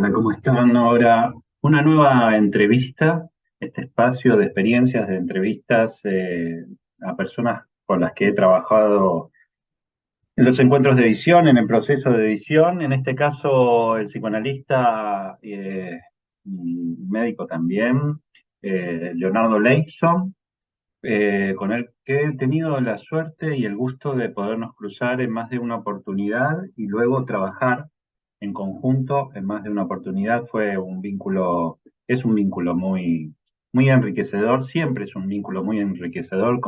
Hola, ¿cómo están? Ahora una nueva entrevista, este espacio de experiencias, de entrevistas a personas con las que he trabajado en los encuentros de edición, en el proceso de edición. En este caso, el psicoanalista y médico también, Leonardo Leibson, con el que he tenido la suerte y el gusto de podernos cruzar en más de una oportunidad y luego trabajar en conjunto en más de una oportunidad. Fue un vínculo, es un vínculo muy enriquecedor, siempre es un vínculo muy enriquecedor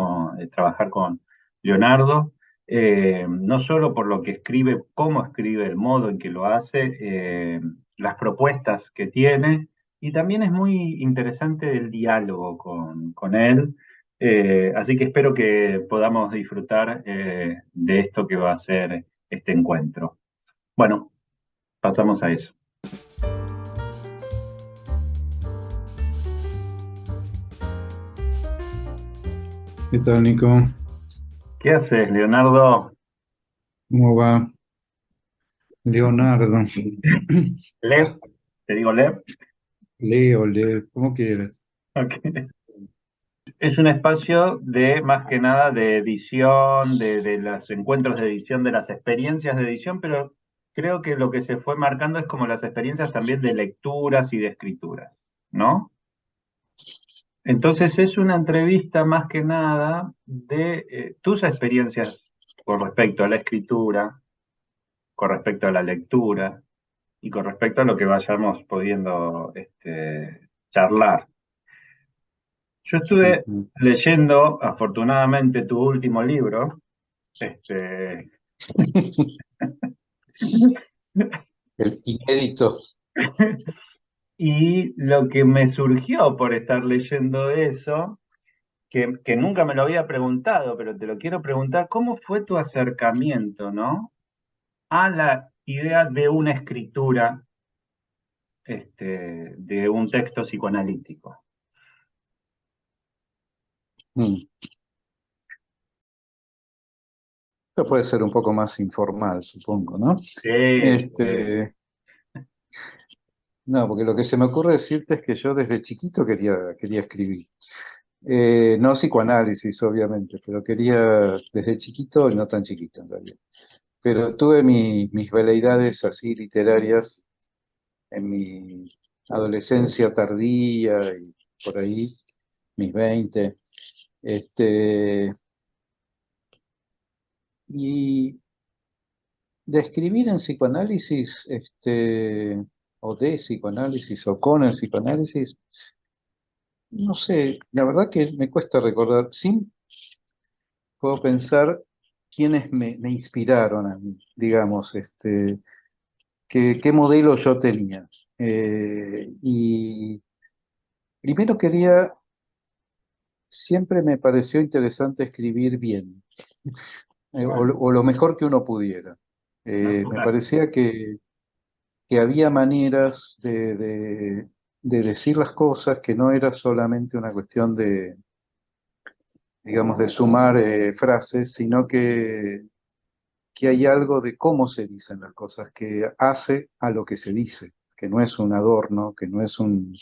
trabajar con Leonardo, no solo por lo que escribe, cómo escribe, el modo en que lo hace, las propuestas que tiene, y también es muy interesante el diálogo con él. Así que espero que podamos disfrutar de esto que va a ser este encuentro. Bueno, pasamos a eso. ¿Qué tal, Nico? ¿Qué haces, Leonardo? ¿Cómo va? Leonardo. Lev, te digo Lev. Leo, ¿cómo quieres? Ok. Es un espacio de, más que nada, de edición, de los encuentros de edición, de las experiencias de edición, pero creo que lo que se fue marcando es como las experiencias también de lecturas y de escrituras, ¿no? Entonces es una entrevista más que nada de tus experiencias con respecto a la escritura, con respecto a la lectura y con respecto a lo que vayamos pudiendo charlar. Yo estuve Ujú. leyendo, afortunadamente, tu último libro, este, El inédito. y lo que me surgió por estar leyendo eso, que nunca me lo había preguntado, pero te lo quiero preguntar, ¿cómo fue tu acercamiento, ¿no? A la idea de una escritura, de un texto psicoanalítico? Mm. Esto puede ser un poco más informal, supongo, ¿no? Sí, sí. Este, no, porque lo que se me ocurre decirte es que yo desde chiquito quería escribir. No psicoanálisis, obviamente, pero quería desde chiquito y no tan chiquito en realidad. Pero tuve mis veleidades así literarias en mi adolescencia tardía y por ahí, mis 20. Este, y de escribir en psicoanálisis, o de psicoanálisis, o con el psicoanálisis, no sé, la verdad que me cuesta recordar. Sí, puedo pensar quiénes me inspiraron a mí, digamos, qué modelo yo tenía. Y primero siempre me pareció interesante escribir bien, Bueno, o lo mejor que uno pudiera. Me natural. parecía que había maneras de decir las cosas, que no era solamente una cuestión de, digamos, de sumar frases, sino que hay algo de cómo se dicen las cosas, que hace a lo que se dice, que no es un adorno, que no es un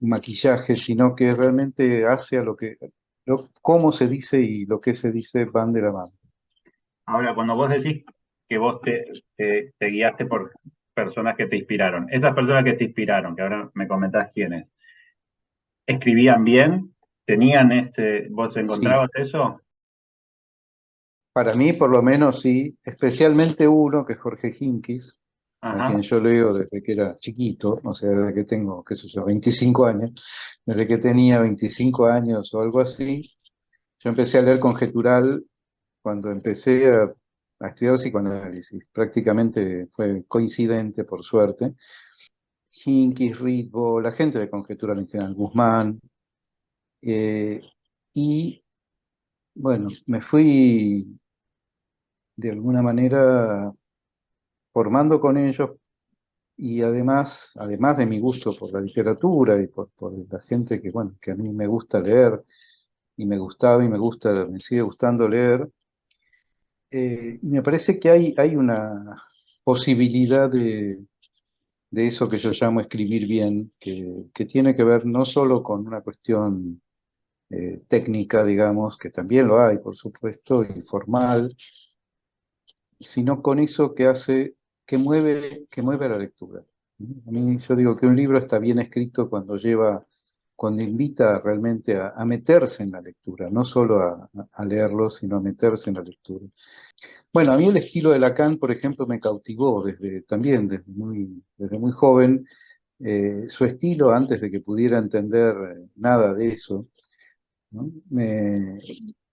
maquillaje, sino que realmente hace a cómo se dice y lo que se dice van de la mano. Ahora, cuando vos decís que vos te guiaste por personas que te inspiraron, esas personas que te inspiraron, que ahora me comentás quiénes, ¿escribían bien? ¿Tenían vos Sí, encontrabas eso? para mí por lo menos sí, especialmente uno que es Jorge Hinkis, a quien Ajá. yo leo desde que era chiquito, o sea, desde que tengo, qué sé yo, 25 años, desde que tenía 25 años o algo así, yo empecé a leer Conjetural cuando empecé a estudiar psicoanálisis. Prácticamente fue coincidente, por suerte. Hinkis, Ritvo, la gente de Conjetural en general, Guzmán, eh, y bueno, me fui de alguna manera formando con ellos. Y además de mi gusto por la literatura y por la gente que, bueno, que a mí me gusta leer y me gustaba y me sigue gustando leer, y me parece que hay posibilidad de eso que yo llamo escribir bien, que tiene que ver no solo con una cuestión técnica, digamos, que también lo hay, por supuesto, y formal, sino con eso que hace, que mueve la lectura. A mí yo digo que un libro está bien escrito cuando lleva, cuando invita realmente a meterse en la lectura, no solo a leerlo, sino a meterse en la lectura. Bueno, a mí el estilo de Lacan, por ejemplo, me cautivó también desde muy joven. Su estilo, antes de que pudiera entender nada de eso, ¿no?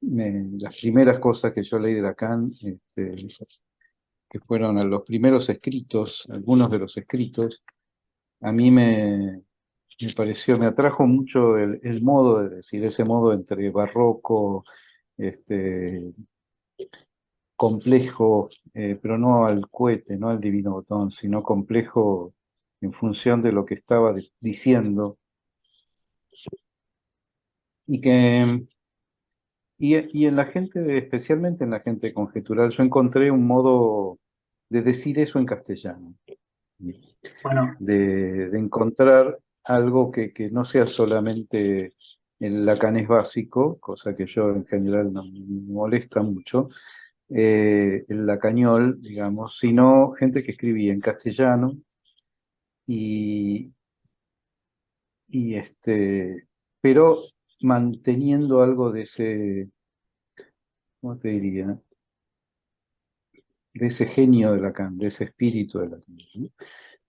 Las primeras cosas que yo leí de Lacan, que fueron los primeros escritos, algunos de los escritos, a mí me pareció, me atrajo mucho el modo de decir, ese modo entre barroco, este, complejo, pero no al cohete, no al divino botón, sino complejo en función de lo que estaba diciendo, y que y en la gente, especialmente en la gente conjetural, yo encontré un modo de decir eso en castellano, Bueno, de encontrar algo que no sea solamente el lacanés básico, cosa que yo en general no me molesta mucho, el lacañol, digamos, sino gente que escribía en castellano y, pero manteniendo algo de ese, ¿cómo te diría? De ese genio de Lacan, de ese espíritu de Lacan, ¿no?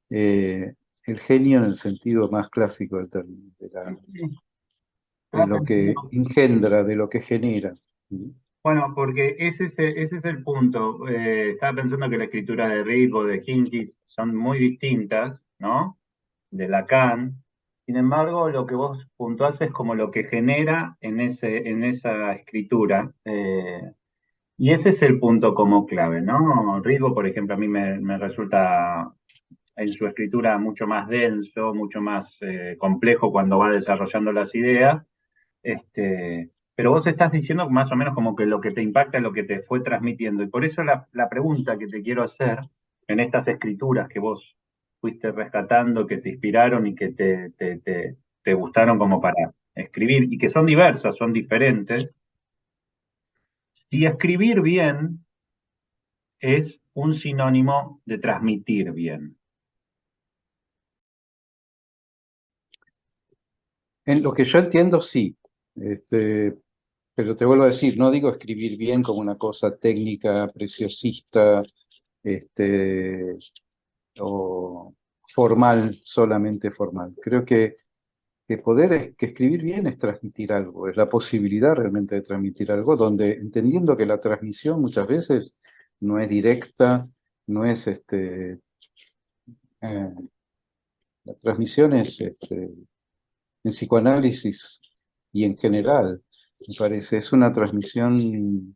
El genio en el sentido más clásico del término, de estaba lo que pensando. engendra, de lo que genera, ¿no? Bueno, porque ese es el punto. Estaba pensando que la escritura de Rick o de Hinchis son muy distintas, ¿no? De Lacan. Sin embargo, lo que vos puntuás es como lo que genera en esa escritura. Y ese es el punto como clave, ¿no? Rigo, por ejemplo, a mí me resulta en su escritura mucho más denso, mucho más complejo cuando va desarrollando las ideas. Pero vos estás diciendo más o menos como que lo que te impacta es lo que te fue transmitiendo. Y por eso la pregunta que te quiero hacer en estas escrituras que vos fuiste rescatando, que te inspiraron y que te gustaron como para escribir, y que son diversas, son diferentes, si escribir bien es un sinónimo de transmitir bien. En lo que yo entiendo, sí. Este, pero te vuelvo a decir, no digo escribir bien como una cosa técnica, preciosista, este, o formal, solamente formal. Creo que escribir bien es transmitir algo, es la posibilidad realmente de transmitir algo, donde entendiendo que la transmisión muchas veces no es directa, no es eh, la transmisión es en psicoanálisis y en general, me parece, es una transmisión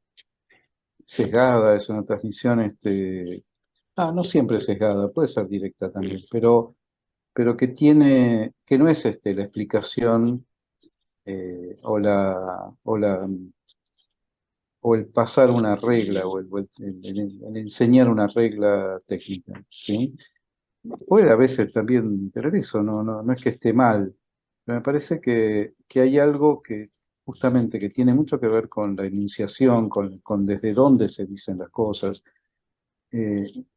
sesgada, es una transmisión, no siempre sesgada, puede ser directa también, pero que no es la explicación o el pasar una regla el enseñar una regla técnica, ¿sí? Puede a veces también tener eso, no es que esté mal, pero me parece que hay algo que justamente que tiene mucho que ver con la enunciación, con desde dónde se dicen las cosas,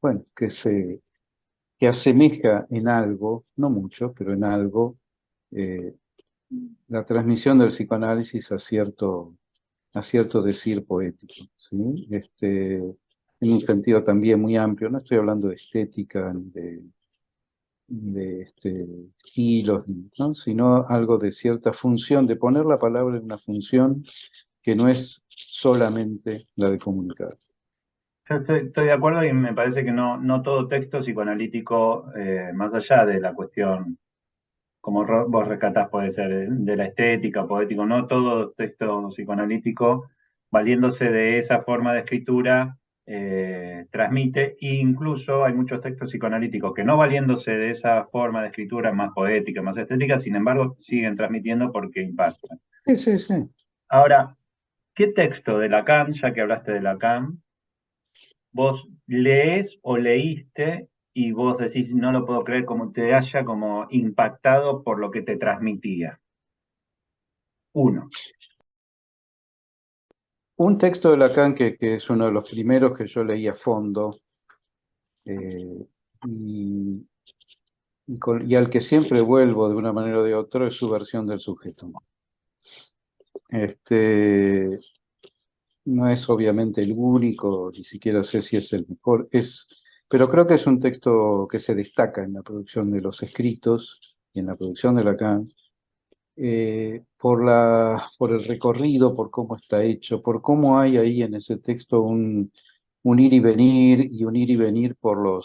bueno, que asemeja en algo, no mucho, pero en algo, eh, la transmisión del psicoanálisis a cierto decir poético, ¿sí? En un sentido también muy amplio, no estoy hablando de estética, ni de estilos, ¿no? Sino algo de cierta función, de poner la palabra en una función que no es solamente la de comunicar. Yo estoy de acuerdo y me parece que no todo texto psicoanalítico, más allá de la cuestión, como vos rescatás, puede ser de la estética, poético, no todo texto psicoanalítico, valiéndose de esa forma de escritura, transmite, e incluso hay muchos textos psicoanalíticos que no valiéndose de esa forma de escritura más poética, más estética, sin embargo, siguen transmitiendo porque impactan. Sí, sí, sí. Ahora, ¿qué texto de Lacan, ya que hablaste de Lacan, vos lees o leíste y vos decís, no lo puedo creer, como te haya como impactado por lo que te transmitía. Uno. Un texto de Lacan que es uno de los primeros que yo leí a fondo, eh, y, y al que siempre vuelvo de una manera o de otra, es su versión del sujeto. Este, no es obviamente el único, ni siquiera sé si es el mejor, pero creo que es un texto que se destaca en la producción de los escritos y en la producción de Lacan, por el recorrido, por cómo está hecho, por cómo hay ahí en ese texto un ir y venir por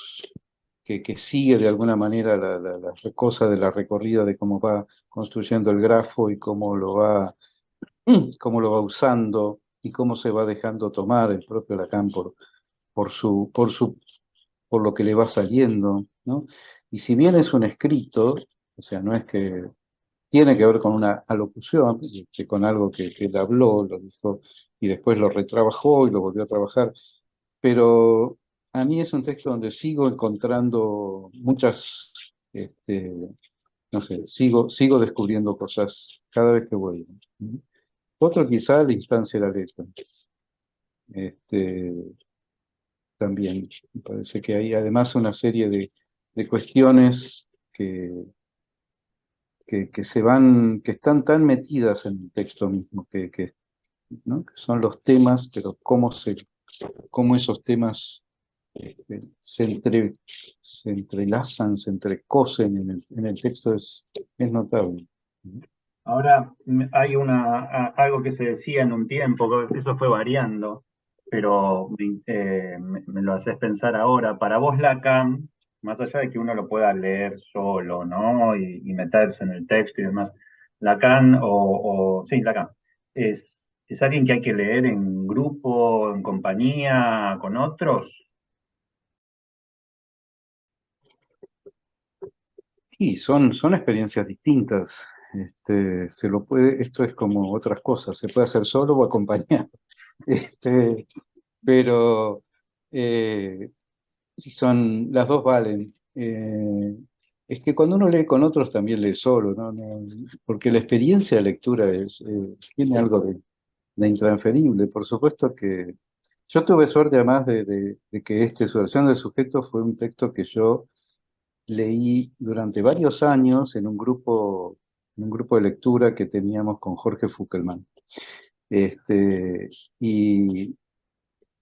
que sigue de alguna manera la cosa de la recorrida de cómo va construyendo el grafo y cómo lo va usando y cómo se va dejando tomar el propio Lacan por su, por su, por lo que le va saliendo, ¿no? Y si bien es un escrito, o sea, no es que tiene que ver con una alocución, que con algo que él habló, lo dijo, y después lo retrabajó y lo volvió a trabajar, pero a mí es un texto donde sigo encontrando muchas, no sé, sigo descubriendo cosas cada vez que vuelvo. Otro quizá la instancia de la letra. Este, también me parece que hay además una serie de cuestiones que se van, que están tan metidas en el texto mismo, ¿no? Que son los temas, pero cómo esos temas se entrelazan, se entrecosen en el texto es notable. Ahora hay algo que se decía en un tiempo, que eso fue variando, pero me lo haces pensar ahora. Para vos Lacan, más allá de que uno lo pueda leer solo, ¿no? Y meterse en el texto y demás, Lacan sí, Lacan, es alguien que hay que leer en grupo, en compañía, con otros. Y son experiencias distintas. Esto es como otras cosas, se puede hacer solo o acompañado. Este, pero eh, sí, las dos valen. Es que cuando uno lee con otros también lee solo, ¿no? Porque la experiencia de lectura tiene algo de intransferible. Por supuesto que yo tuve suerte además de que su versión del sujeto fue un texto que yo leí durante varios años en un grupo de lectura que teníamos con Jorge Fuckelman. Este, y,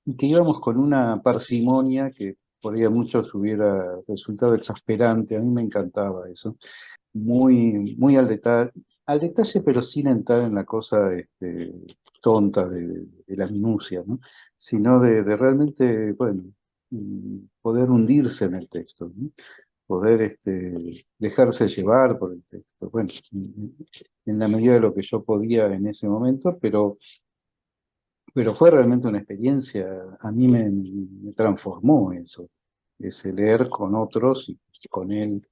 y que íbamos con una parsimonia que por ahí a muchos hubiera resultado exasperante. A mí me encantaba eso. Muy al detalle, pero sin entrar en la cosa tonta de la minucia, ¿no? Sino de realmente, bueno, poder hundirse en el texto, ¿no? Poder dejarse llevar por el texto. Bueno, en la medida de lo que yo podía en ese momento, pero fue realmente una experiencia, a mí me transformó eso, ese leer con otros y con él,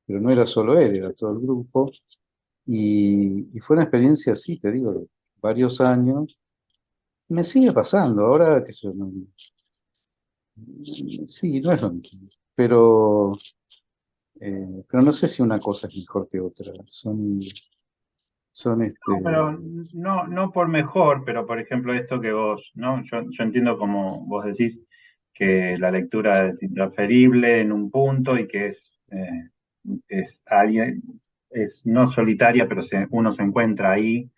pero no era solo él, era todo el grupo, y fue una experiencia así, te digo, de varios años. Me sigue pasando, ahora que sí, no es lo mismo, pero no sé si una cosa es mejor que otra, son No, pero no por mejor, pero por ejemplo esto que vos, ¿no? Yo entiendo como vos decís que la lectura es intransferible en un punto y que es alguien, es no solitaria, pero uno se encuentra ahí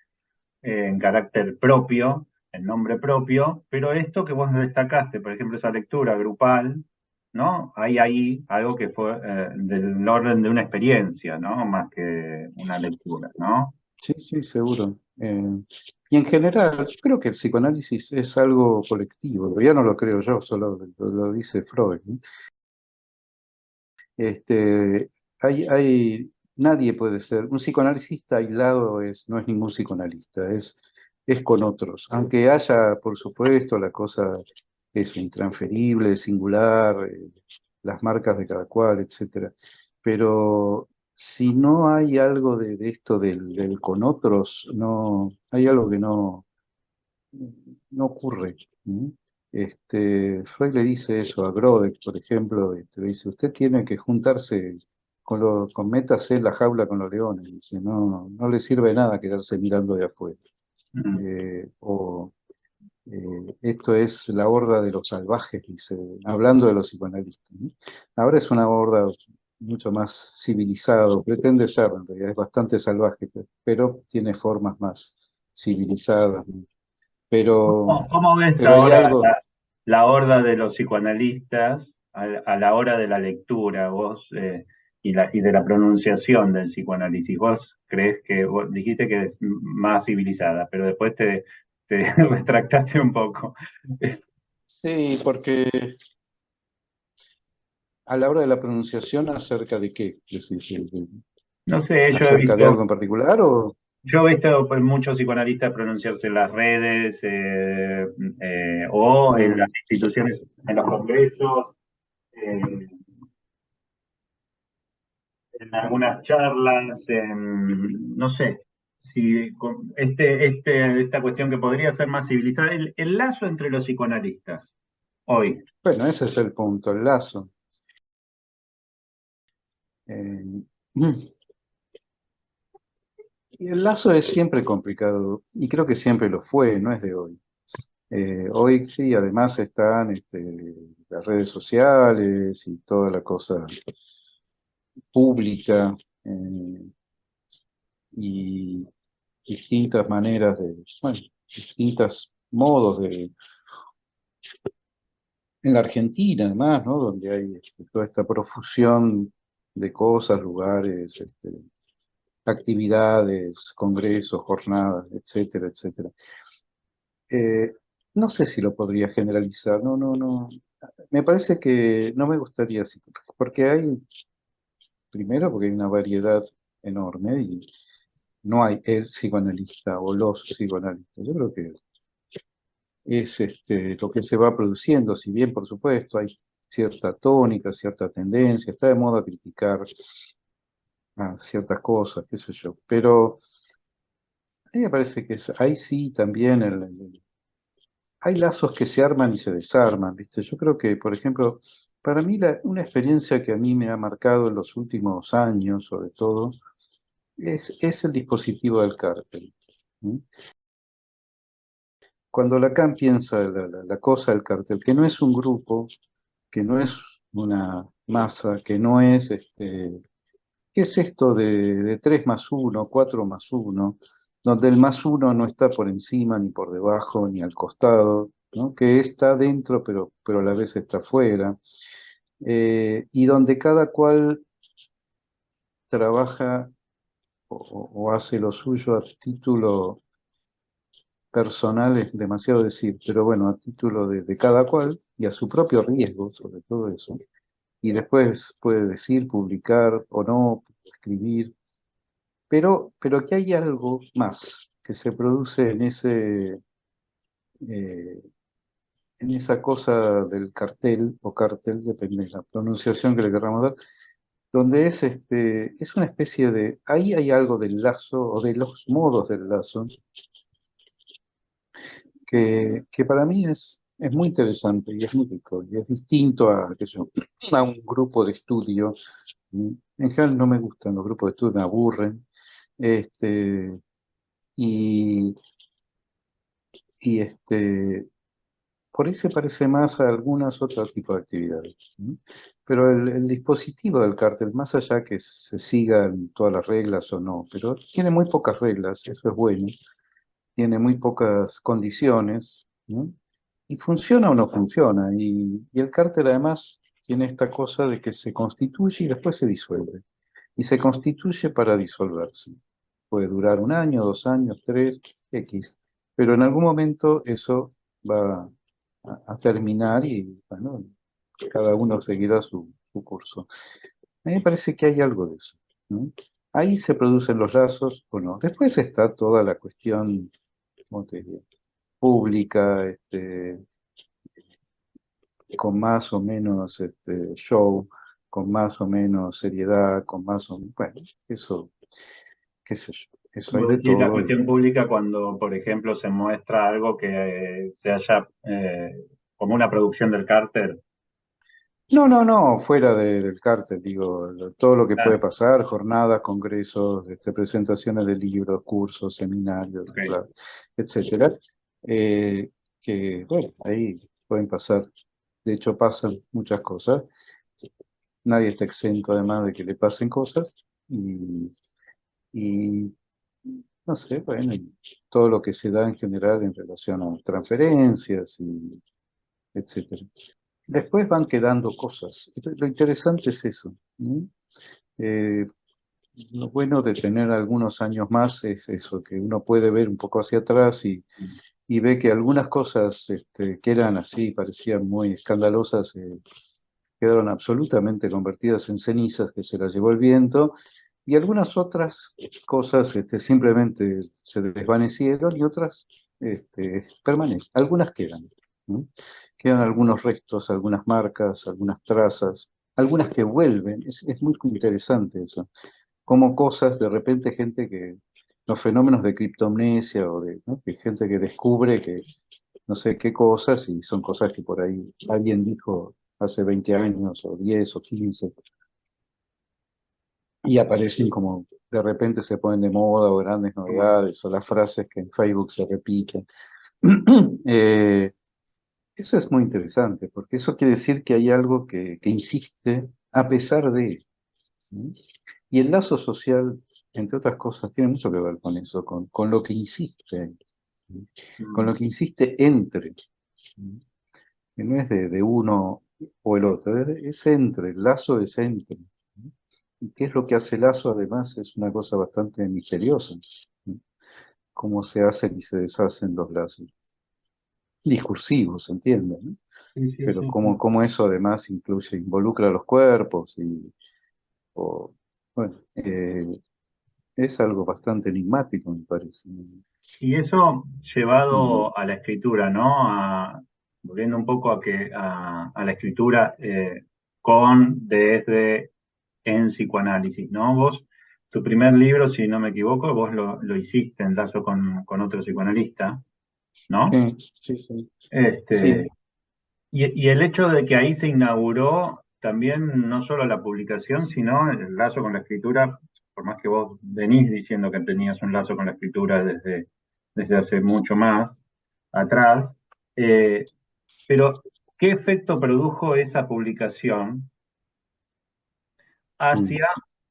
en carácter propio, en nombre propio, pero esto que vos destacaste, por ejemplo, esa lectura grupal, ¿no? Hay ahí algo que fue del orden de una experiencia, ¿no? Más que una lectura, ¿no? Sí, sí, seguro. Y en general, yo creo que el psicoanálisis es algo colectivo, ya no lo creo yo, solo lo dice Freud, ¿no? Este, nadie puede ser, un psicoanalista aislado no es ningún psicoanalista, es con otros. Aunque haya, por supuesto, la cosa es intransferible, singular, las marcas de cada cual, etcétera. Pero si no hay algo de esto del con otros, no, hay algo que no ocurre, ¿no? Freud le dice eso a Grodek, por ejemplo, le dice, usted tiene que juntarse métase en la jaula con los leones, dice, no le sirve de nada quedarse mirando de afuera. Mm. Esto es la horda de los salvajes, dice, hablando de los psicoanalistas, ¿no? Ahora es una horda mucho más civilizada, pretende ser, en realidad es bastante salvaje, pero tiene formas más civilizadas, ¿no? Pero, ¿Cómo ves pero hay ahora algo, la horda de los psicoanalistas a la hora de la lectura, y de la pronunciación del psicoanálisis? ¿Vos crees que, vos dijiste que es más civilizada, pero después te retractaste un poco? sí, porque a la hora de la pronunciación, ¿acerca de qué? Es decir, No sé, ¿acerca de algo en particular o...? yo he visto pues, muchos psicoanalistas pronunciarse en las redes, o en las Mm. instituciones, en los congresos, eh, en algunas charlas, no sé, si esta cuestión que podría ser más civilizada, el lazo entre los psicoanalistas hoy. Bueno, ese es el punto, el lazo. Eh, y el lazo es siempre complicado, y creo que siempre lo fue, no es de hoy. Hoy sí, además están las redes sociales y toda la cosa pública, y distintas maneras bueno, distintos modos en la Argentina además, ¿no? Donde hay toda esta profusión de cosas, lugares, actividades, congresos, jornadas, etcétera, etcétera. Eh, no sé si lo podría generalizar, no. Me parece que no me gustaría así, porque primero, porque hay una variedad enorme y no hay el psicoanalista o los psicoanalistas. Yo creo que es lo que se va produciendo, si bien, por supuesto, hay cierta tónica, cierta tendencia, está de moda criticar ciertas cosas, qué sé yo, pero a mí me parece que ahí sí también hay lazos que se arman y se desarman, ¿viste? Yo creo que, por ejemplo, para mí una experiencia que a mí me ha marcado en los últimos años, sobre todo, es el dispositivo del cártel. ¿Mm? Cuando Lacan piensa la cosa del cártel, que no es un grupo, que no es una masa, que no es, ¿qué es esto de 3 más uno, 4 más uno, donde el más uno no está por encima, ni por debajo, ni al costado, ¿no? Que está dentro, pero a la vez está fuera, y donde cada cual trabaja o hace lo suyo a título personal, es demasiado decir, pero bueno, a título de cada cual y a su propio riesgo, sobre todo eso. Y después puede decir, publicar o no, escribir, pero que hay algo más que se produce eh, en esa cosa del cartel o cártel, depende de la pronunciación que le queramos dar, donde es una especie ahí hay algo del lazo o de los modos del lazo que para mí es muy interesante y es muy rico y es distinto a, qué sé yo, a un grupo de estudio. En general no me gustan los grupos de estudio, me aburren. Este, y, y por ahí se parece más a algunas otros tipos de actividades, ¿no? Pero el dispositivo del cártel, más allá que se sigan todas las reglas o no, pero tiene muy pocas reglas, eso es bueno, tiene muy pocas condiciones, ¿no? Y funciona o no funciona. Y el cártel además tiene esta cosa de que se constituye y después se disuelve. Y se constituye para disolverse. Puede durar 1 año, 2 años, tres, X. Pero en algún momento eso va a terminar y bueno, cada uno seguirá su curso. A mí me parece que hay algo de eso, ¿no? Ahí se producen los lazos o no. Después está toda la cuestión, ¿cómo te diría? Pública, con más o menos show, con más o menos seriedad, con más o menos, bueno, eso, qué sé yo, eso hay Como de decir, la todo. cuestión pública cuando, por ejemplo, se muestra algo que se haya como una producción del Carter. No, no, no, fuera del cártel, digo, todo lo que puede Claro, pasar, jornadas, congresos, presentaciones de libros, cursos, seminarios, ok. etcétera, eh, que, bueno, ahí pueden pasar, de hecho pasan muchas cosas, nadie está exento además de que le pasen cosas, y no sé, bueno, y todo lo que se da en general en relación a transferencias, y etcétera. Después van quedando cosas. Lo interesante es eso, ¿no? Eh, lo bueno de tener algunos años más es eso, que uno puede ver un poco hacia atrás y ve que algunas cosas que eran así, parecían muy escandalosas, quedaron absolutamente convertidas en cenizas que se las llevó el viento, y algunas otras cosas simplemente se desvanecieron y otras permanecen. Algunas quedan, ¿no? Quedan algunos restos, algunas marcas, algunas trazas, algunas que vuelven. Es muy interesante eso. Como cosas, de repente gente que, los fenómenos de criptomnesia o de, ¿no? Que gente que descubre que no sé qué cosas y son cosas que por ahí alguien dijo hace 20 años o 10 o 15 y aparecen como de repente se ponen de moda o grandes novedades o las frases que en Facebook se repiten. Eh, eso es muy interesante porque eso quiere decir que hay algo que insiste a pesar de. ¿No? Y el lazo social, entre otras cosas, tiene mucho que ver con eso, con lo que insiste, ¿no? Con lo Mm. que insiste entre, ¿no? Que no es de uno o el otro, es entre, el lazo es entre, ¿no? ¿Y qué es lo que hace el lazo? Además, es una cosa bastante misteriosa, ¿no? Cómo se hacen y se deshacen los lazos. Discursivos, ¿se entiende? ¿No? Sí, sí, Pero sí, cómo, sí. cómo eso además incluye, involucra a los cuerpos y, o, bueno, es algo bastante enigmático, me parece. Y eso Mm, llevado a la escritura, ¿no? Volviendo un poco a la escritura desde en psicoanálisis, ¿no? Vos, tu primer libro, si no me equivoco, vos lo hiciste en lazo con otro psicoanalista, ¿no? sí, sí, sí. Este, Sí, y el hecho de que ahí se inauguró también no solo la publicación, sino el lazo con la escritura, por más que vos venís diciendo que tenías un lazo con la escritura desde hace mucho más atrás, eh, pero ¿qué efecto produjo esa publicación mm. hacia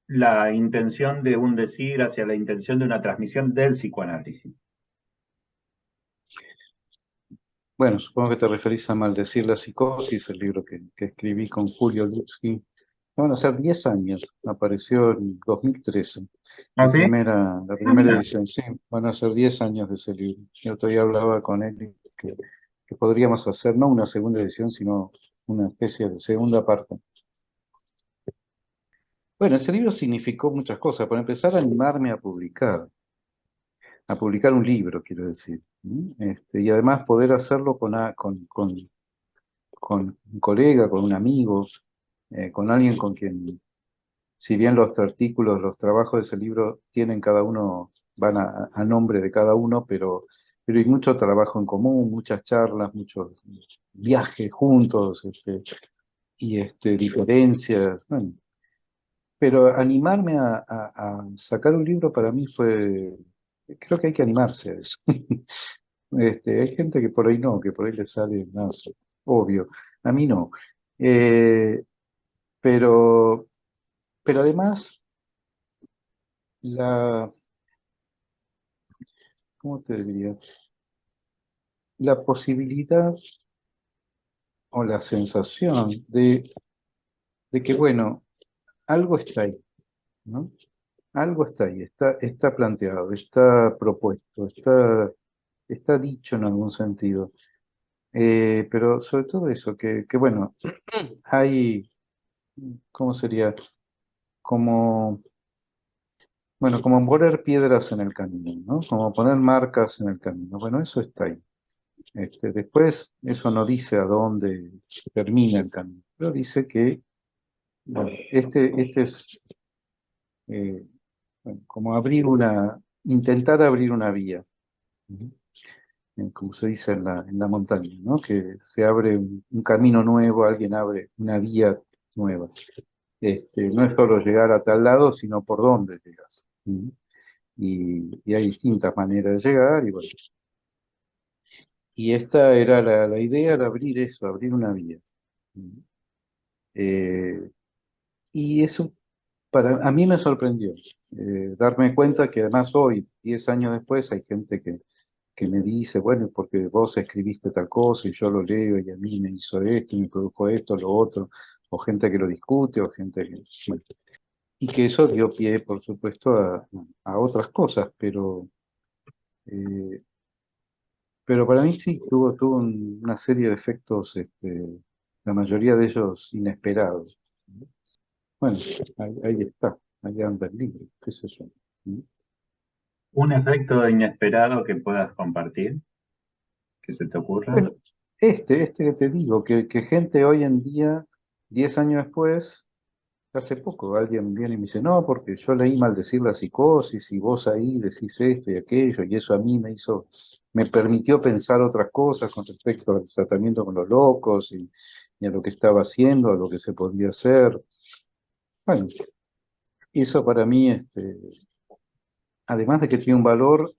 la intención de un decir, hacia la intención de una transmisión del psicoanálisis? Bueno, supongo que te referís a Maldecir la psicosis, el libro que escribí con Julio Lutzky. Van a ser 10 años, apareció en 2013, ¿Ah, sí? la Ah, primera mira. edición, sí, van a ser 10 años de ese libro. Yo todavía hablaba con él que podríamos hacer no una segunda edición, sino una especie de segunda parte. Bueno, ese libro significó muchas cosas. Para empezar, animarme a publicar un libro, quiero decir. ¿No? Y además poder hacerlo con un colega, con un amigo, con alguien con quien, si bien los artículos, los trabajos de ese libro tienen cada uno, van a nombre de cada uno, pero hay mucho trabajo en común, muchas charlas, muchos viajes juntos, y diferencias. Bueno, pero animarme a sacar un libro para mí fue, creo que hay que animarse a eso. Hay gente que por ahí no, que por ahí le sale más obvio. A mí no. Eh, pero, pero además, la, ¿cómo te diría? La posibilidad o la sensación de que, bueno, algo está ahí, ¿no? Algo está ahí, está planteado, está propuesto, está dicho en algún sentido. Pero sobre todo eso, que bueno, hay, ¿cómo sería? Como, bueno, como poner piedras en el camino, ¿no? Como poner marcas en el camino. Bueno, eso está ahí. Después, eso no dice a dónde termina el camino, pero dice que bueno, este es bueno, como intentar abrir una vía. ¿No? como se dice en la montaña, ¿no? Que se abre un camino nuevo, alguien abre una vía nueva. No es solo llegar a tal lado, sino por dónde llegas. ¿Mm? Y hay distintas maneras de llegar, y bueno. Y esta era la idea de abrir eso, abrir una vía. ¿Mm? Eh, y eso a mí me sorprendió, darme cuenta que además hoy, 10 años después, hay gente que me dice, bueno, porque vos escribiste tal cosa y yo lo leo y a mí me hizo esto y me produjo esto, lo otro, o gente que lo discute, o gente que... bueno, y que eso dio pie, por supuesto, a otras cosas, eh, pero para mí sí, tuvo una serie de efectos, la mayoría de ellos inesperados. Bueno, ahí está, ahí anda el libro, qué sé yo. ¿Mm? ¿Un efecto inesperado que puedas compartir, que se te ocurra? Bueno, este que te digo, que gente hoy en día, 10 años después, hace poco alguien viene y me dice, no, porque yo leí maldecir la psicosis y vos ahí decís esto y aquello, y eso a mí me permitió pensar otras cosas con respecto al tratamiento con los locos y a lo que estaba haciendo, a lo que se podía hacer. Bueno, eso para mí, además de que tiene un valor,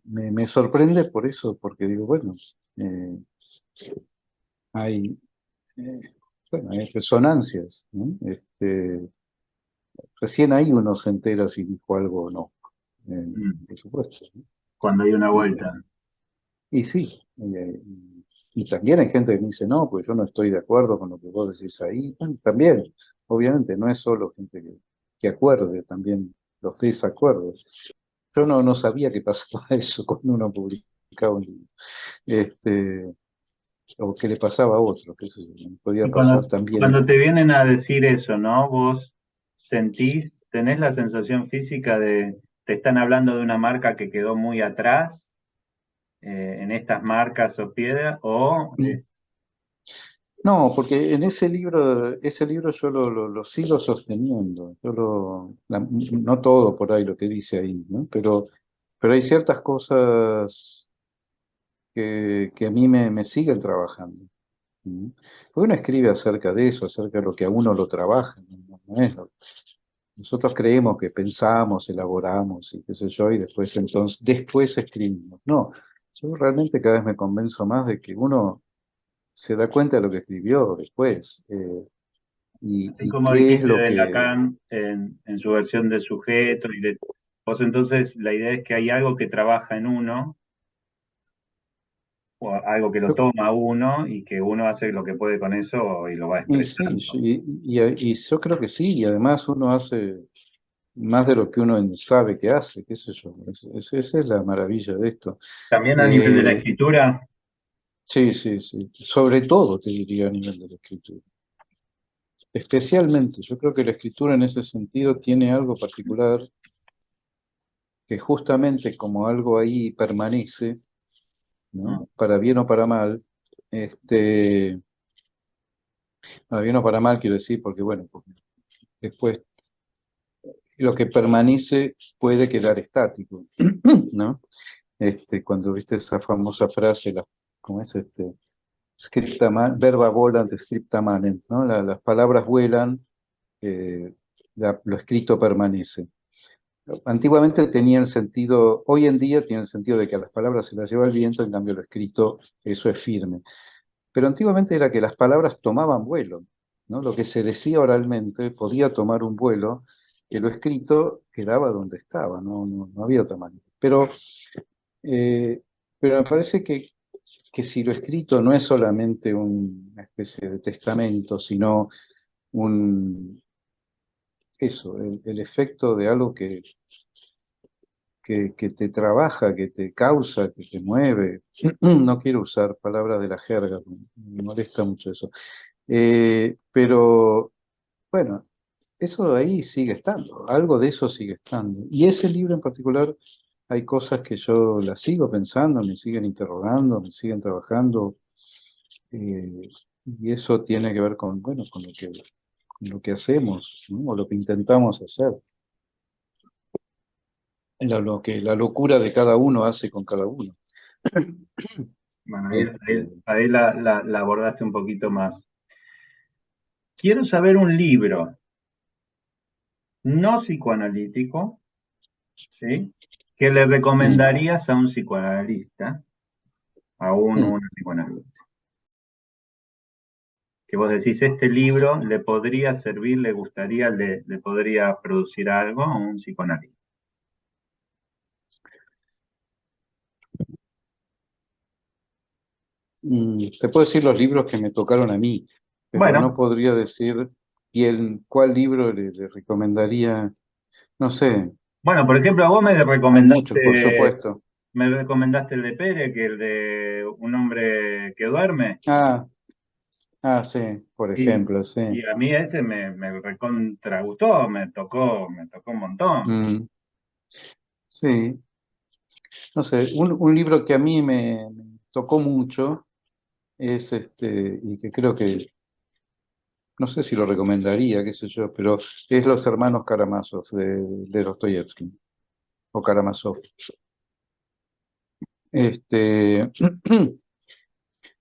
me sorprende por eso, porque digo, bueno, eh, hay, eh, bueno, hay resonancias, ¿no? Recién ahí uno se entera si dijo algo o no, Mm. por supuesto, ¿no? Cuando hay una Y, vuelta. y sí, y también hay gente que me dice, no, pues yo no estoy de acuerdo con lo que vos decís ahí. Bueno, también, obviamente, no es solo gente que acuerde, también los desacuerdos. Yo no sabía que pasaba eso cuando uno publicaba un libro. Este, o que le pasaba a otro, que eso podía Y pasar cuando también. te vienen a decir eso, ¿no? Vos tenés la sensación física de, te están hablando de una marca que quedó muy atrás, en estas marcas o piedras, o No, porque en ese libro yo lo sigo sosteniendo. No todo por ahí lo que dice ahí, ¿no? Pero hay ciertas cosas que a mí me siguen trabajando. ¿Mm? Porque uno escribe acerca de eso, acerca de lo que a uno lo trabaja, no es nosotros creemos que pensamos, elaboramos y qué sé yo, y después escribimos. No, yo realmente cada vez me convenzo más de que uno se da cuenta de lo que escribió después, así y como qué es dijiste lo de que... Lacan en su versión de sujeto y de vos, entonces la idea es que hay algo que trabaja en uno, o algo que lo yo- toma uno y que uno hace lo que puede con eso y lo va y sí, expresando. y yo creo que sí, y además uno hace más de lo que uno sabe que hace, qué sé yo, esa es la maravilla de esto. También a nivel de la Eh, escritura, sí, sí, sí, sobre todo te diría a nivel de la escritura. Especialmente, yo creo que la escritura en ese sentido tiene algo particular que justamente como algo ahí permanece, ¿no? mm, Para bien o para mal, este, para bien o para mal quiero decir, porque bueno, porque después lo que permanece puede quedar estático, ¿no? Cuando viste esa famosa frase, ¿cómo es verba volant, scripta manent, ¿no? Las palabras vuelan, eh, lo escrito permanece. Antiguamente tenía el sentido, hoy en día tiene el sentido de que a las palabras se las lleva el viento, en cambio lo escrito, eso es firme. Pero antiguamente era que las palabras tomaban vuelo, ¿no? Lo que se decía oralmente podía tomar un vuelo, que lo escrito quedaba donde estaba, no había otra manera. Eh, pero me parece que si lo escrito no es solamente una especie de testamento, sino un, eso, el efecto de algo que te trabaja, que te causa, que te mueve. No quiero usar palabras de la jerga, me molesta mucho eso. Pero bueno, eso ahí sigue estando, algo de eso sigue estando. Y ese libro en particular, hay cosas que yo las sigo pensando, me siguen interrogando, me siguen trabajando, eh, y eso tiene que ver con, bueno, con lo que hacemos, ¿no? O lo que intentamos hacer, lo que la locura de cada uno hace con cada uno. Bueno, Este, ahí la abordaste un poquito más. Quiero saber un libro no psicoanalítico, ¿sí? Que le mm, recomendarías a un psicoanalista, a mm. una psicoanalista. Que vos decís, este libro le podría servir, le gustaría, le podría producir algo a un psicoanalista. Te puedo decir los libros que me tocaron a mí, pero no Bueno, podría decir cuál libro le recomendaría. No sé, bueno, por ejemplo, vos hay muchos, por supuesto. me recomendaste el de Pérez, que el de Un hombre que duerme, Sí, por y, ejemplo, sí. y a mí ese me recontra gustó, me tocó un montón. Mm, sí, no sé, un libro que a mí me tocó mucho es y que creo que, no sé si lo recomendaría, qué sé yo, pero es Los hermanos Karamazov de Dostoyevsky, o Karamazov. Este,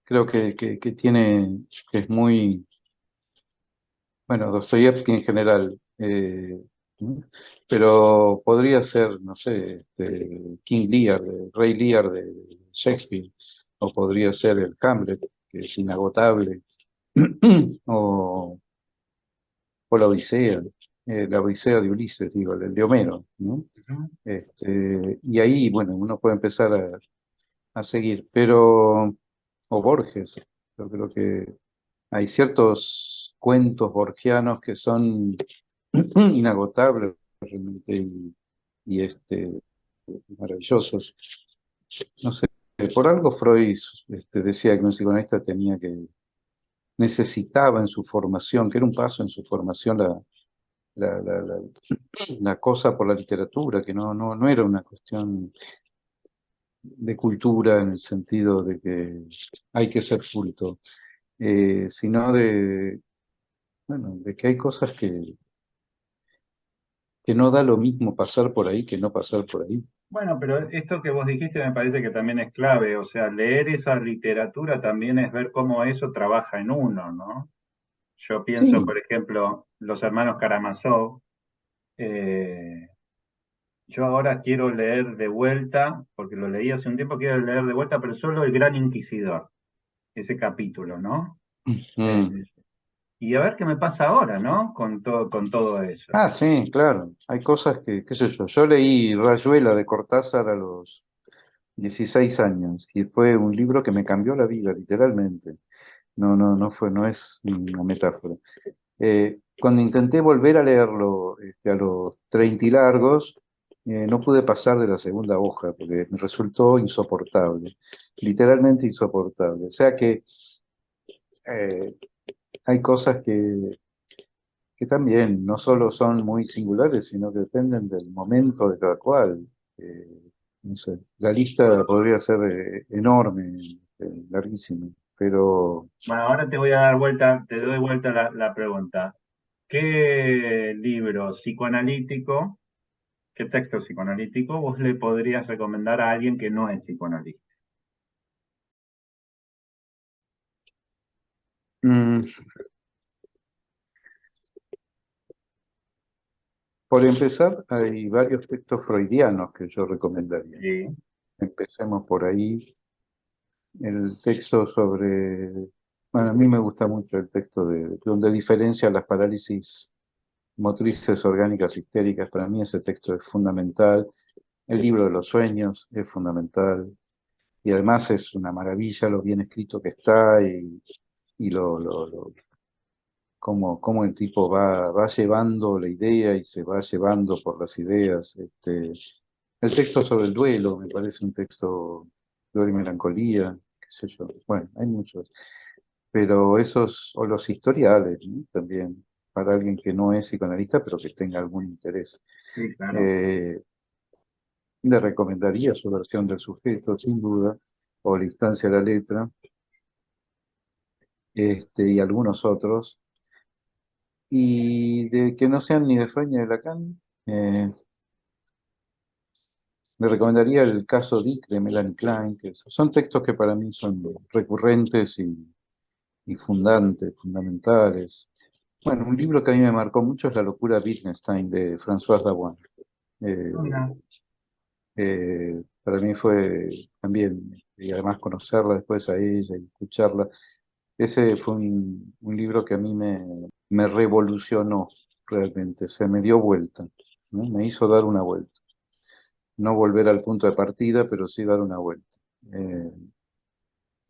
creo que tiene, que es muy, bueno, Dostoyevsky en general, ¿no? Pero podría ser, no sé, King Lear, Rey Lear de Shakespeare, o podría ser el Hamlet, que es inagotable, o, o la Odisea de Ulises, digo, el de Homero, ¿no? Ujú. Y ahí, bueno, uno puede empezar a seguir, pero, o Borges, yo creo que hay ciertos cuentos borgianos que son inagotables realmente y maravillosos. No sé, por algo Freud decía que un psicoanalista necesitaba en su formación, que era un paso en su formación, la, la, la- la cosa por la literatura, que no era una cuestión de cultura en el sentido de que hay que ser culto, sino bueno, de que hay cosas que no da lo mismo pasar por ahí que no pasar por ahí. Bueno, pero esto que vos dijiste me parece que también es clave, o sea, leer esa literatura también es ver cómo eso trabaja en uno, ¿no? Yo pienso, Sí, por ejemplo, los hermanos Karamazov, eh, yo ahora quiero leer de vuelta, porque lo leí hace un tiempo, quiero leer de vuelta, pero solo El Gran Inquisidor, ese capítulo, ¿no? Eh, mm. y a ver qué me pasa ahora, ¿no? Con todo eso. Sí, claro. Hay cosas que, qué sé yo. Yo leí Rayuela de Cortázar a los 16 años y fue un libro que me cambió la vida, literalmente. No fue, no es una metáfora. Cuando intenté volver a leerlo a los 30 y largos, no pude pasar de la segunda hoja porque me resultó insoportable, literalmente insoportable. O sea que eh, hay cosas que también no solo son muy singulares, sino que dependen del momento de cada cual. Eh, no sé, la lista podría ser enorme, larguísima, pero Bueno, ahora te voy a dar vuelta, te doy vuelta la pregunta. ¿Qué libro psicoanalítico, qué texto psicoanalítico vos le podrías recomendar a alguien que no es psicoanalista? mm, por empezar, hay varios textos freudianos que yo recomendaría. Sí. Empecemos por ahí. El texto sobre, bueno, a mí me gusta mucho el texto donde diferencia las parálisis motrices orgánicas histéricas. Para mí ese texto es fundamental. El libro de los sueños es fundamental y además es una maravilla lo bien escrito que está y cómo el tipo va llevando la idea y se va llevando por las ideas. El texto sobre el duelo me parece un texto, duelo y melancolía, qué sé yo. Bueno, hay muchos, pero esos, o los historiales, ¿no? También, para alguien que no es psicoanalista, pero que tenga algún interés. Sí, claro. Eh, Le recomendaría su versión del sujeto, sin duda, o la instancia de la letra, y algunos otros, y de que no sean ni de Freud ni de Lacan, Le recomendaría el caso Dick de Melanie Klein, que son textos que para mí son recurrentes y fundantes, fundamentales. Bueno, un libro que a mí me marcó mucho es La locura de Wittgenstein de François Dawan. Eh, Una- para mí fue también, y además conocerla después a ella y escucharla, ese fue un libro que a mí me revolucionó realmente, se me dio vuelta, ¿no? Me hizo dar una vuelta. No volver al punto de partida, pero sí dar una vuelta. Eh,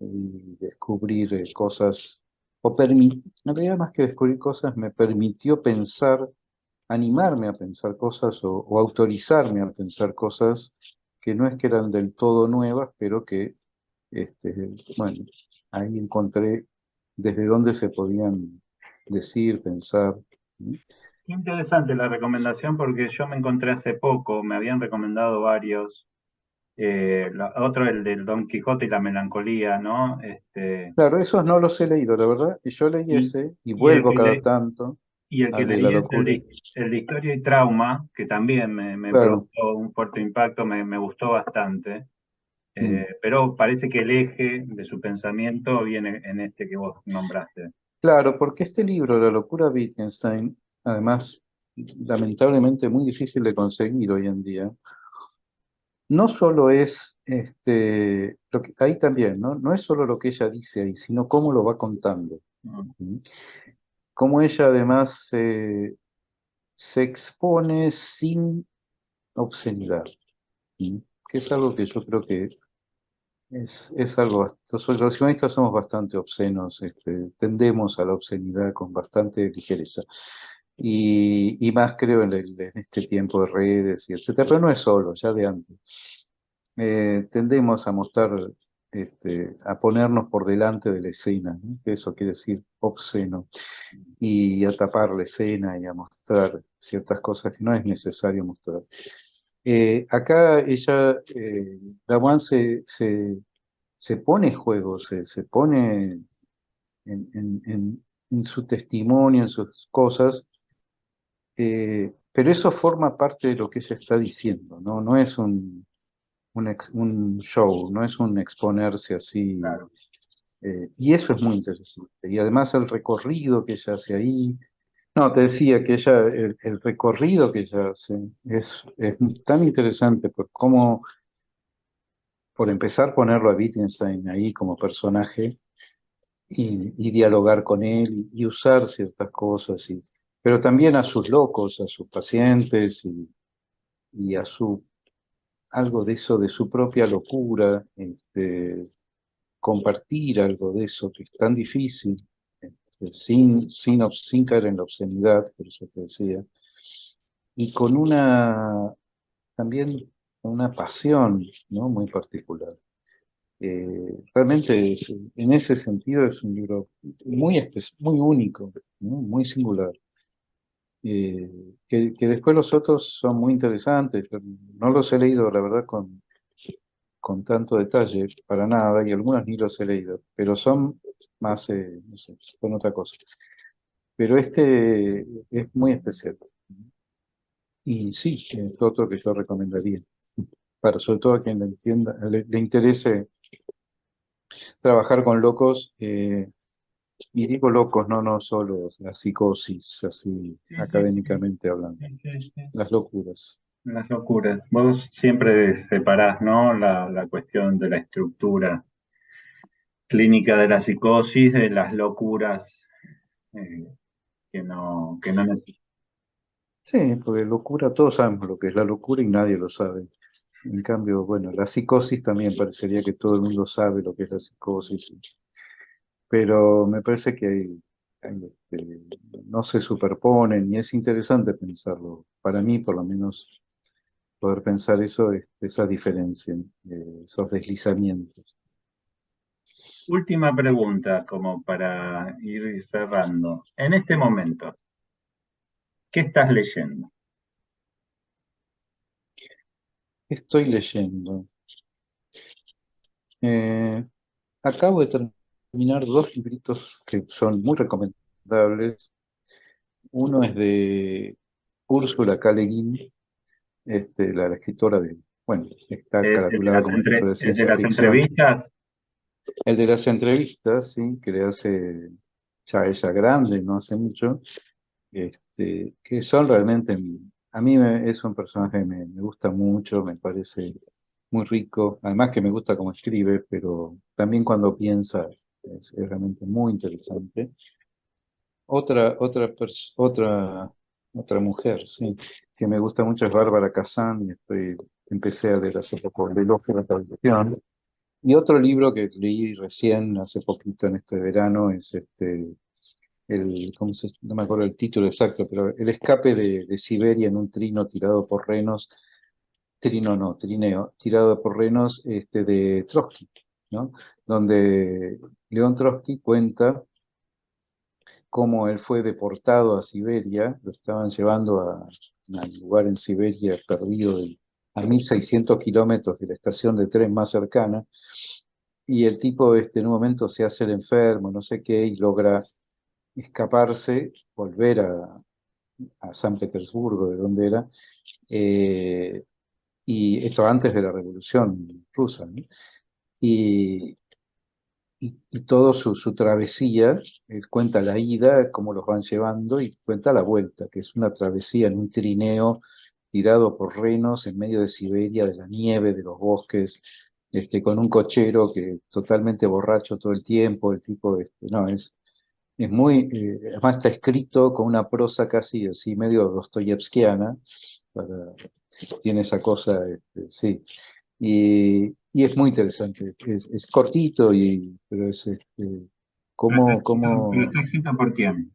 y descubrir cosas, en realidad más que descubrir cosas, me permitió pensar, animarme a pensar cosas o autorizarme a pensar cosas que no es que eran del todo nuevas, pero que, bueno, ahí encontré desde dónde se podían decir, pensar. ¿Sí? Qué interesante la recomendación porque yo me encontré hace poco, me habían recomendado varios. Otro, el del Don Quijote y la melancolía, ¿no? Claro, esos no los he leído, la verdad, y yo leí Y, ese y y el vuelvo que cada le, tanto y el que al de la leí es locura. el de Historia y Trauma, que también me Claro. produjo un fuerte impacto, me gustó bastante. Mm. Pero parece que el eje de su pensamiento viene en este que vos nombraste. Claro, porque este libro, La locura de Wittgenstein, además, lamentablemente muy difícil de conseguir hoy en día, no solo es, ahí también, ¿no? No es solo lo que ella dice ahí, sino cómo lo va contando. Mm. ¿Sí? Cómo ella además se expone sin obscenidad, ¿sí? Que es algo que yo creo que es algo, los psicoanalistas somos bastante obscenos, tendemos a la obscenidad con bastante ligereza. Y más creo en este tiempo de redes y etcétera, pero no es solo, ya de antes. Tendemos a mostrar, a ponernos por delante de la escena, ¿no? Que eso quiere decir obsceno, y a tapar la escena y a mostrar ciertas cosas que no es necesario mostrar. Acá ella, Dawan se pone juego, se pone en su testimonio, en sus cosas, pero eso forma parte de lo que ella está diciendo, ¿no? No es un show, no es un exponerse así, Claro. y eso es muy interesante. Y además el recorrido que ella hace ahí, no, te decía que ella, el recorrido que ella hace es tan interesante por cómo, por empezar, ponerlo a Wittgenstein ahí como personaje y dialogar con él y usar ciertas cosas, pero también a sus locos, a sus pacientes y a algo de eso, de su propia locura, compartir algo de eso que es tan difícil, sin caer en la obscenidad, por eso te decía, y con también una pasión, ¿no? Muy particular. Realmente en ese sentido es un libro muy único, ¿no? Muy singular. Que después los otros son muy interesantes, pero no los he leído, la verdad, con tanto detalle, para nada, y algunos ni los he leído, pero son más, no sé, son otra cosa. Pero este es muy especial. Y sí, es otro que yo recomendaría, para sobre todo a quien le entienda, le interese trabajar con locos, y digo locos, no solo la psicosis, así Sí, sí, sí, académicamente hablando, sí, sí, sí. las locuras. Las locuras. Vos siempre separás, ¿no? La cuestión de la estructura clínica de la psicosis de las locuras eh, que no necesitan. Sí, porque locura, todos sabemos lo que es la locura y nadie lo sabe. En cambio, bueno, la psicosis también parecería que todo el mundo sabe lo que es la psicosis, pero me parece que no se superponen y es interesante pensarlo. Para mí, por lo menos, poder pensar eso, esa diferencia, esos deslizamientos. Última pregunta, como para ir cerrando. En este momento, ¿qué estás leyendo? Estoy leyendo. Eh, Acabo de terminar dos libritos que son muy recomendables. Uno es de Úrsula K. Le Guin, la escritora bueno, está El de caratulada como un libro de el de ciencia las ficción. entrevistas. El de las entrevistas, sí, que le hace ya ella grande, no hace mucho, que son realmente, es un personaje que me gusta mucho, me parece muy rico, además que me gusta cómo escribe, pero también cuando piensa es realmente muy interesante. Otra mujer, sí, que me gusta mucho es Bárbara Kazan, empecé a leer hace poco El elogio de la tradición. Y otro libro que leí recién, hace poquito en este verano, es no me acuerdo el título exacto, pero El escape de Siberia en un trino tirado por renos, trino no, trineo, tirado por renos de Trotsky, ¿no? Donde León Trotsky cuenta cómo él fue deportado a Siberia, lo estaban llevando a un lugar en Siberia perdido a 1.600 kilómetros de la estación de tren más cercana, y el tipo en un momento se hace el enfermo, no sé qué, y logra escaparse, volver a San Petersburgo, de donde era, eh, y esto antes de la Revolución Rusa, ¿no? Y, y todo su travesía, él cuenta la ida, cómo los van llevando, y cuenta la vuelta, que es una travesía en un trineo tirado por renos en medio de Siberia, de la nieve, de los bosques, con un cochero que totalmente borracho todo el tiempo, el tipo, no, es muy, además está escrito con una prosa casi así, medio dostoyevskiana, para, tiene esa cosa, sí, y es muy interesante, es cortito, pero es, Pero como, está escrito por quién?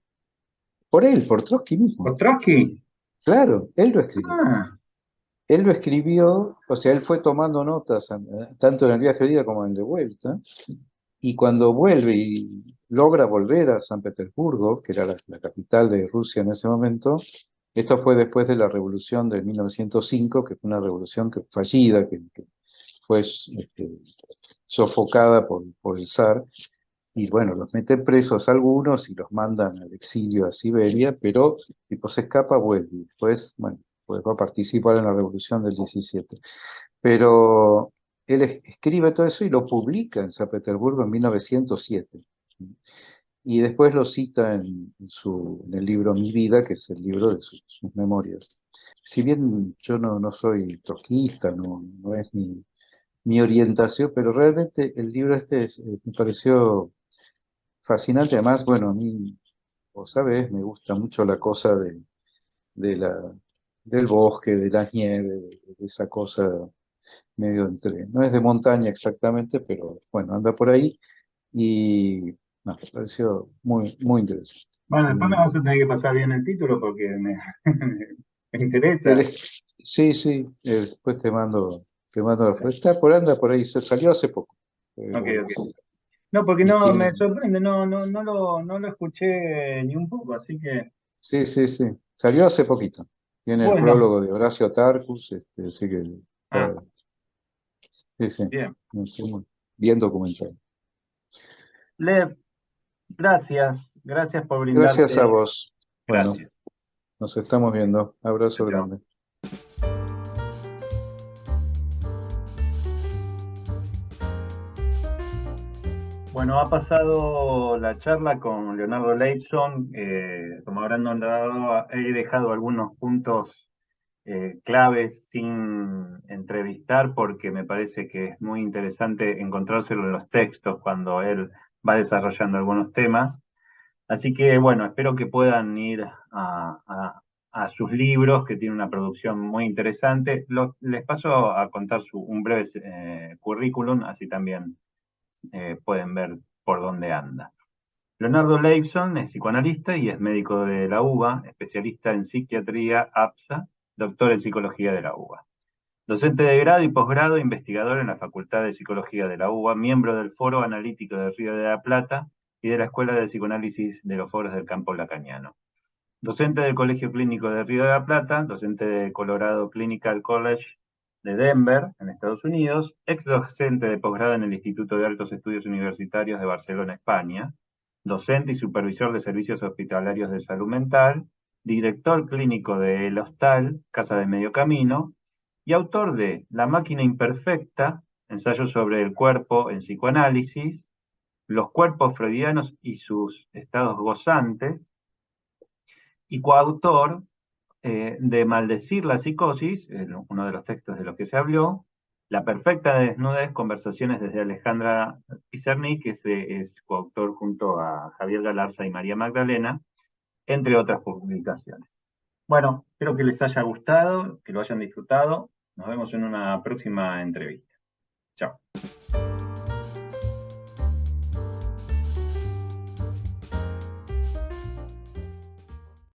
por él, por Trotsky mismo, ¿Por Trotsky? claro, él lo escribió. Ah, Él lo escribió, o sea, él fue tomando notas, tanto en el viaje de ida como en el de vuelta, y cuando vuelve y logra volver a San Petersburgo, que era la capital de Rusia en ese momento, esto fue después de la revolución de 1905, que fue una revolución fallida, que fue sofocada por el zar, y bueno, los meten presos algunos y los mandan al exilio a Siberia, pero tipo se escapa, vuelve, y después, bueno, pues va a participar en la revolución del 17. Pero él escribe todo eso y lo publica en San Petersburgo en 1907. Y después lo cita en el libro Mi vida, que es el libro de sus memorias. Si bien yo no soy troquista, no es mi orientación, pero realmente el libro me pareció fascinante. Además, bueno, a mí, vos sabés, me gusta mucho la cosa de del bosque, de la nieve, de esa cosa medio entre, no es de montaña exactamente, pero bueno, anda por ahí y no, me pareció muy interesante. bueno, después me Y vas a tener que pasar bien el título porque me él interesa. sí, sí, después te mando la foto. Anda por ahí, se salió hace poco. Ok, Pero, ok. No, porque y no, me tiene, sorprende, no lo escuché ni un poco, así que, sí, sí, sí, salió hace poquito. Tiene el bueno, prólogo de Horacio Tarcus, así que ah, sí, sí, bien. bien documentado. Lev, gracias por Gracias a brindarte, vos. Bueno, gracias. nos estamos viendo. Chao, Abrazo chao. grande. Bueno, ha pasado la charla con Leonardo Leibson. Como habrán notado, he dejado algunos puntos claves sin entrevistar porque me parece que es muy interesante encontrárselo en los textos cuando él va desarrollando algunos temas. Así que bueno, espero que puedan ir a sus libros, que tienen una producción muy interesante. Les paso a contar un breve currículum, así también pueden ver por dónde anda. Leonardo Leibson es psicoanalista y es médico de la UBA, especialista en psiquiatría APSA, doctor en psicología de la UBA. Docente de grado y posgrado, investigador en la Facultad de Psicología de la UBA, miembro del Foro Analítico del Río de la Plata y de la Escuela de Psicoanálisis de los Foros del Campo Lacaniano. Docente del Colegio Clínico de Río de la Plata, docente de Colorado Clinical College de Denver, en Estados Unidos, ex docente de posgrado en el Instituto de Altos Estudios Universitarios de Barcelona, España, docente y supervisor de servicios hospitalarios de salud mental, director clínico de El Hostal, Casa de Medio Camino, y autor de La máquina imperfecta, ensayo sobre el cuerpo en psicoanálisis, Los cuerpos freudianos y sus estados gozantes, y coautor de Maldecir la psicosis, uno de los textos de los que se habló, La perfecta desnudez, conversaciones desde Alejandra Pizarnik, que es coautor junto a Javier Galarza y María Magdalena, entre otras publicaciones. Bueno, espero que les haya gustado, que lo hayan disfrutado. Nos vemos en una próxima entrevista. Chao.